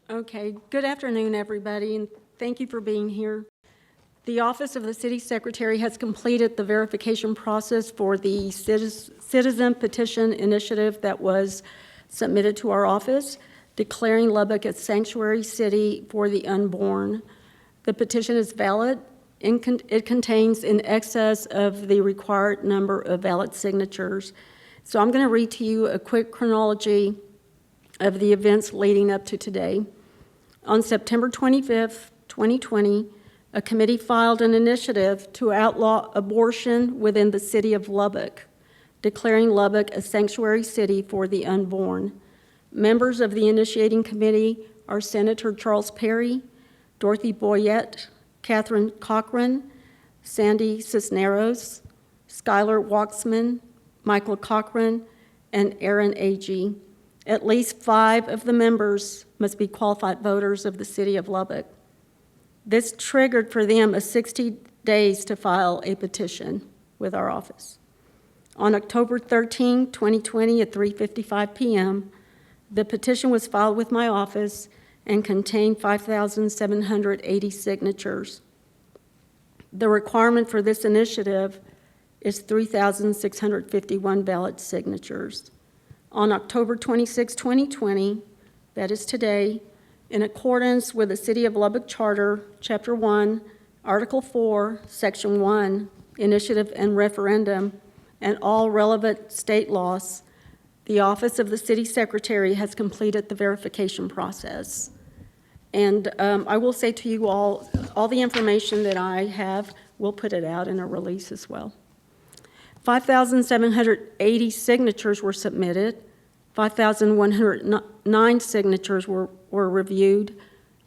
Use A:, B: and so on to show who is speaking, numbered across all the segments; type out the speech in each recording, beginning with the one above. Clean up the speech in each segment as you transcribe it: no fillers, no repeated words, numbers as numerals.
A: Okay, good afternoon, everybody, and thank you for being here. The Office of the City Secretary has completed the verification process for the citizen petition initiative that was submitted to our office, declaring Lubbock a sanctuary city for the unborn. The petition is valid. It contains in excess of the required number of valid signatures. So I'm going to read to you a quick chronology of the events leading up to today. On September 25th, 2020, a committee filed an initiative to outlaw abortion within the City of Lubbock, declaring Lubbock a sanctuary city for the unborn. Members of the initiating committee are Senator Charles Perry, Dorothy Boyett, Katherine Cochran, Sandy Cisneros, Skyler Wachsmann, Michael Cochran, and Erin Agee. At least 5 of the members must be qualified voters of the City of Lubbock. This triggered for them a 60 days to file a petition with our office. On October 13, 2020 at 3:55 p.m., the petition was filed with my office and contained 5,780 signatures. The requirement for this initiative is 3,651 valid signatures. On October 26, 2020, that is today, in accordance with the City of Lubbock Charter, Chapter 1, Article 4, Section 1, Initiative and Referendum, and all relevant state laws, the Office of the City Secretary has completed the verification process. And I will say to you all the information that I have, we'll put it out in a release as well. 5,780 signatures were submitted, 5,109 signatures were reviewed,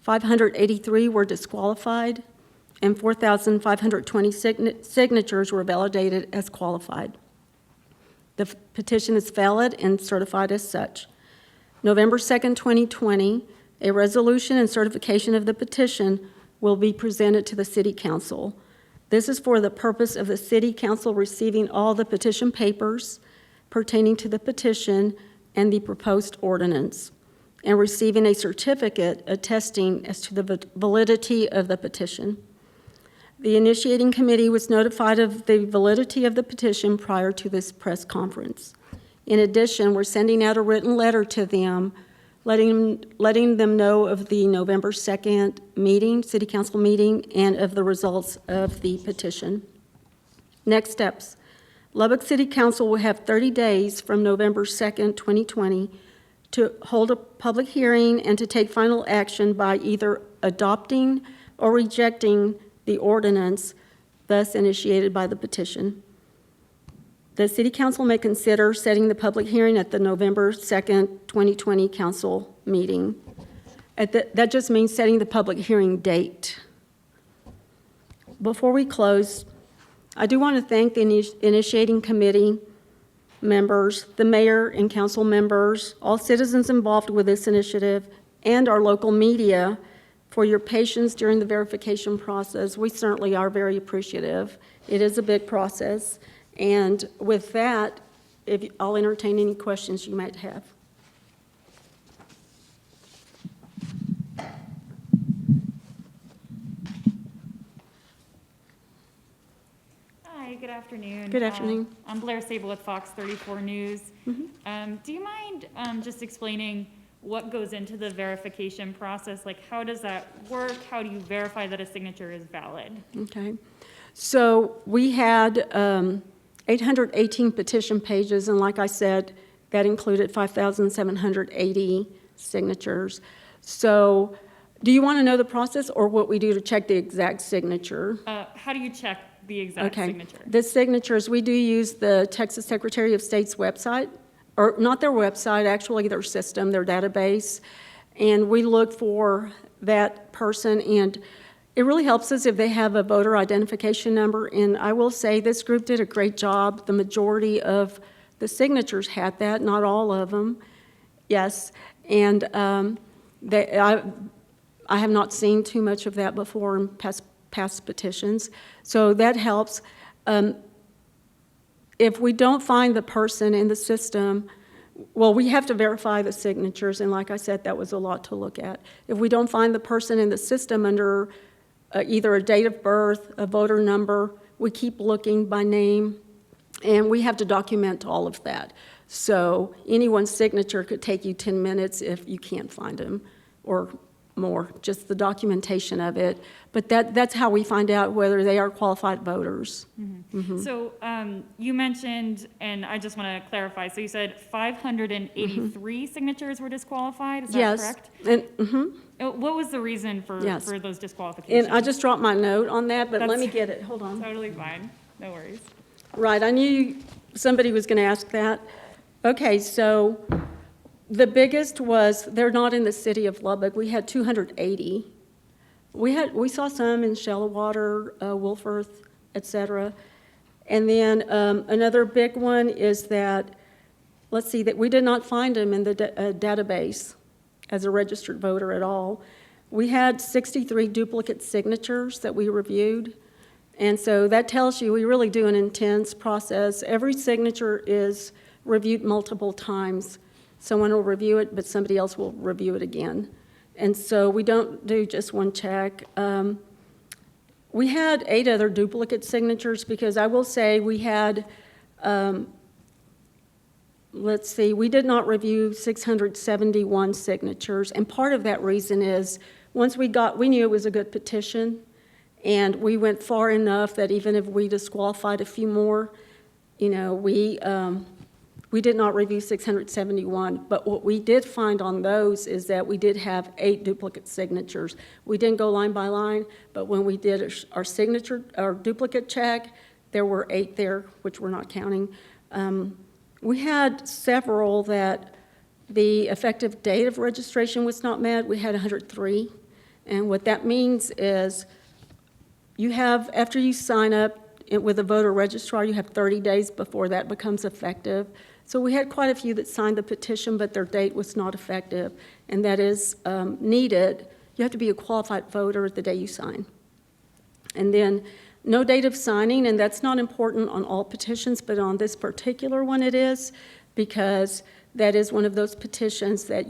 A: 583 were disqualified, and 4,520 signatures were validated as qualified. The petition is valid and certified as such. November 2nd, 2020, a resolution and certification of the petition will be presented to the City Council. This is for the purpose of the City Council receiving all the petition papers pertaining to the petition and the proposed ordinance, and receiving a certificate attesting as to the validity of the petition. The initiating committee was notified of the validity of the petition prior to this press conference. In addition, we're sending out a written letter to them, letting them know of the November 2nd meeting, City Council meeting, and of the results of the petition. Next steps. Lubbock City Council will have 30 days from November 2nd, 2020 to hold a public hearing and to take final action by either adopting or rejecting the ordinance thus initiated by the petition. The City Council may consider setting the public hearing at the November 2nd, 2020 council meeting. That just means setting the public hearing date. Before we close, I do want to thank the initiating committee members, the mayor and council members, all citizens involved with this initiative, and our local media for your patience during the verification process. We certainly are very appreciative. It is a big process. And with that, I'll entertain any questions you might have.
B: Hi, good afternoon.
A: Good afternoon.
B: I'm Blair Sable with Fox 34 News.
A: Mm-hmm.
B: Do you mind just explaining what goes into the verification process? Like, how does that work? How do you verify that a signature is valid?
A: Okay. So we had 818 petition pages, and like I said, that included 5,780 signatures. So do you want to know the process or what we do to check the exact signature?
B: How do you check the exact signature?
A: The signatures, we do use the Texas Secretary of State's website, or not their website, actually their system, their database, and we look for that person, and it really helps us if they have a voter identification number. And I will say this group did a great job. The majority of the signatures had that, not all of them. Yes, and I have not seen too much of that before in past petitions, so that helps. If we don't find the person in the system, Well, we have to verify the signatures, and like I said, that was a lot to look at. If we don't find the person in the system under either a date of birth, a voter number, we keep looking by name, and we have to document all of that. So anyone's signature could take you 10 minutes if you can't find them, or more, just the documentation of it. But that's how we find out whether they are qualified voters.
B: So you mentioned, and I just want to clarify, so you said 583 signatures were disqualified, is that
A: Yes.
B: correct?
A: And,
B: What was the reason for
A: Yes.
B: those disqualifications?
A: and I just dropped my note on that, but let me
B: That's-
A: get it, hold on.
B: Totally fine, no worries.
A: Right, I knew somebody was going to ask that. Okay, so the biggest was, they're not in the city of Lubbock. We had 280. We saw some in Shallowater, Wolfforth, et cetera. And then another big one is that, let's see, that we did not find them in the database as a registered voter at all. We had 63 duplicate signatures that we reviewed. And so that tells you we really do an intense process. Every signature is reviewed multiple times. Someone will review it, but somebody else will review it again. And so we don't do just one check. We had 8 other duplicate signatures because I will say we had, let's see, we did not review 671 signatures. And part of that reason is once we knew it was a good petition, and we went far enough that even if we disqualified a few more, we did not review 671, but what we did find on those is that we did have 8 duplicate signatures. We didn't go line by line, but when we did our duplicate check, there were 8 there, which we're not counting. We had several that the effective date of registration was not met. We had 103, and what that means is after you sign up with a voter registrar, you have 30 days before that becomes effective. So we had quite a few that signed the petition, but their date was not effective, and that is needed. You have to be a qualified voter the day you sign. And then no date of signing, and that's not important on all petitions, but on this particular one it is, because that is one of those petitions that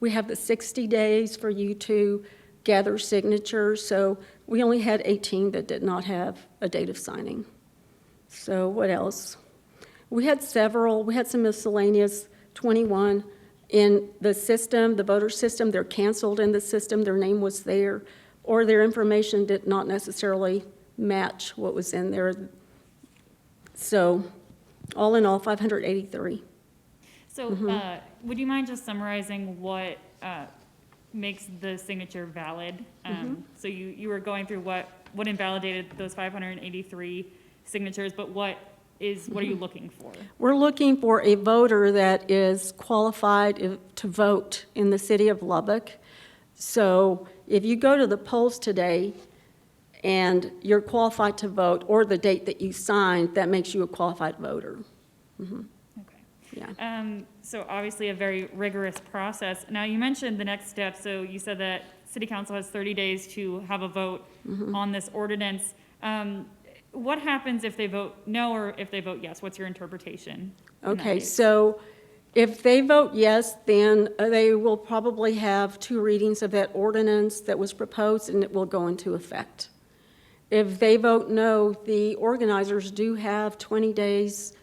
A: we have the 60 days for you to gather signatures, so we only had 18 that did not have a date of signing. So what else? We had some miscellaneous, 21 in the system, the voter system. They're canceled in the system, their name was there, or their information did not necessarily match what was in there. So all in all, 583.
B: So would you mind just summarizing what makes the signature valid? So you were going through what invalidated those 583 signatures, but what are you looking for?
A: We're looking for a voter that is qualified to vote in the city of Lubbock. So if you go to the polls today and you're qualified to vote, or the date that you signed, that makes you a qualified voter.
B: Okay.
A: Yeah.
B: So obviously a very rigorous process. Now you mentioned the next step. So you said that City Council has 30 days to have a vote on this ordinance. What happens if they vote no or if they vote yes? What's your interpretation?
A: Okay, so if they vote yes, then they will probably have 2 readings of that ordinance that was proposed, and it will go into effect. If they vote no, the organizers do have 20 days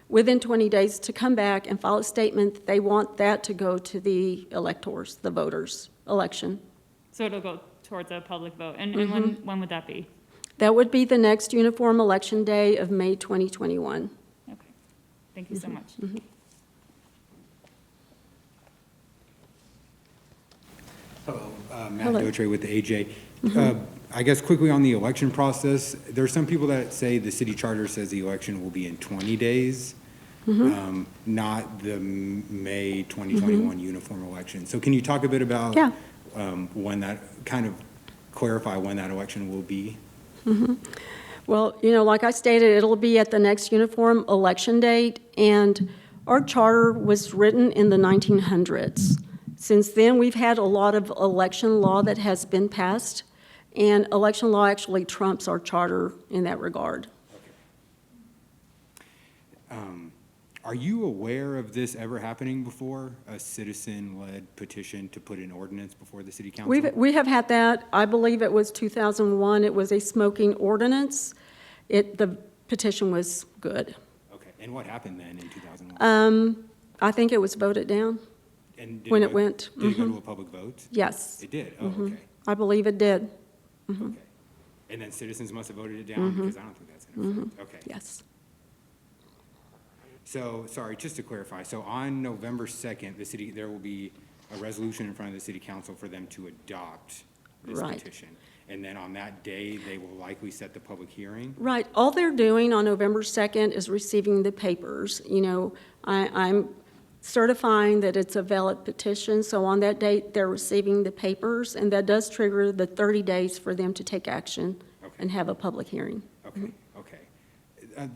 A: within 20 days to come back and file a statement that they want that to go to the electors, the voters' election.
B: So it'll go towards a public vote. And when would that be?
A: That would be the next uniform election day of May 2021.
B: Okay. Thank you so much.
C: Hello, Matt
A: Hello.
C: Dotre with the AJ. I guess quickly on the election process, there are some people that say the city charter says the election will be in 20 days, not the May 2021 uniform election. So can you talk a bit about when that, kind of clarify when that election will be?
A: Well, like I stated, it'll be at the next uniform election date, and our charter was written in the 1900s. Since then, we've had a lot of election law that has been passed, and election law actually trumps our charter in that regard.
C: Are you aware of this ever happening before, a citizen-led petition to put an ordinance before the city council?
A: We have had that, I believe it was 2001, it was a smoking ordinance. The petition was good.
C: Okay, and what happened then in 2001?
A: I think it was voted down.
C: And did
A: when
C: it
A: it
C: go-
A: went,
C: Did it go to a public vote?
A: Yes,
C: It did, oh, okay,
A: I believe it did,
C: okay. And then citizens must have voted it down, because I don't think that's in effect, okay.
A: yes.
C: So, sorry, just to clarify, so on November 2nd, there will be a resolution in front of the city council for them to adopt this
A: Right.
C: petition. And then on that day, they will likely set the public hearing?
A: Right, all they're doing on November 2nd is receiving the papers. You know, I'm certifying that it's a valid petition, so on that date, they're receiving the papers, and that does trigger the 30 days for them to take action
C: Okay.
A: and have a public hearing.
C: Okay, okay.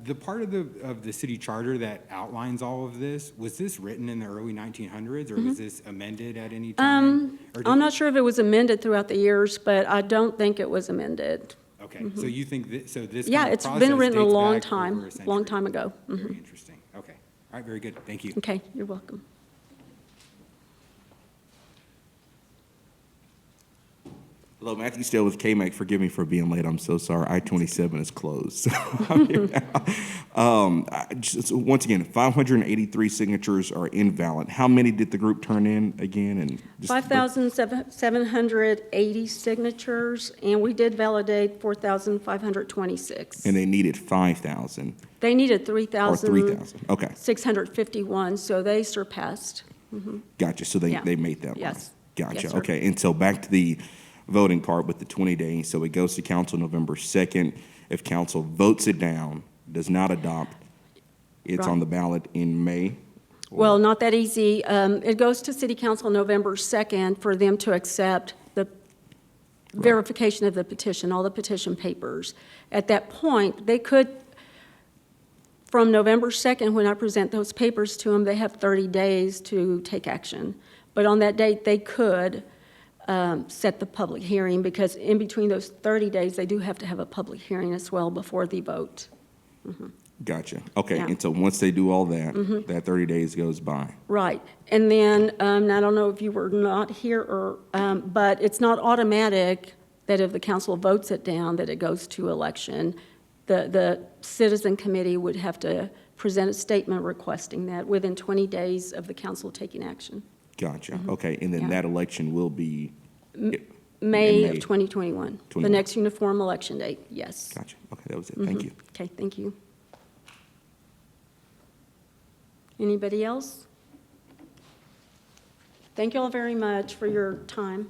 C: The part of the city charter that outlines all of this, was this written in the early 1900s, or was this amended at any time? Or did
A: I'm
C: it-
A: not sure if it was amended throughout the years, but I don't think it was amended.
C: Okay, so you think that, so this
A: Yeah,
C: kind of
A: it's
C: process
A: been written a
C: dates
A: long
C: back over
A: time,
C: a
A: long
C: century?
A: time ago.
C: Very interesting, okay. All right, very good, thank you.
A: Okay, you're welcome.
D: Hello, Matthew Still with KMAC. Forgive me for being late. I'm so sorry. I-27 is closed. So I'm here now. Once again, 583 signatures are invalid. How many did the group turn in again? And just-
A: 5,780 signatures, and we did validate 4,526.
D: And they needed 5,000
A: They needed
D: or
A: 3,000.
D: 3,000. Okay,
A: 651, so they surpassed.
D: gotcha. So
A: Yeah.
D: they made that one.
A: Yes.
D: Gotcha.
A: Yes, sir.
D: Okay, and so back to the voting part with the 20 days. So it goes to council November 2nd. If council votes it down, does not adopt, it's
A: Right.
D: on the ballot in May.
A: Well, not that easy. It goes to city council November 2nd for them to accept the verification of the petition, all the petition papers. At that point, they could, from November 2nd, when I present those papers to them, they have 30 days to take action. But on that date, they could set the public hearing, because in between those 30 days, they do have to have a public hearing as well before the vote.
D: Gotcha. Okay,
A: Yeah.
D: and so once they do all that, that 30 days goes by.
A: Right, and then, and I don't know if you were not here, or, but it's not automatic that if the council votes it down, that it goes to election. The citizen committee would have to present a statement requesting that within 20 days of the council taking action.
D: Gotcha. Okay, and then
A: Yeah.
D: that election will be,
A: May
D: In
A: of
D: May.
A: 2021, the
D: 21.
A: next uniform election date, yes.
D: gotcha. Okay, that was it. Thank you.
A: Okay, thank you. Anybody else? Thank you all very much for your time.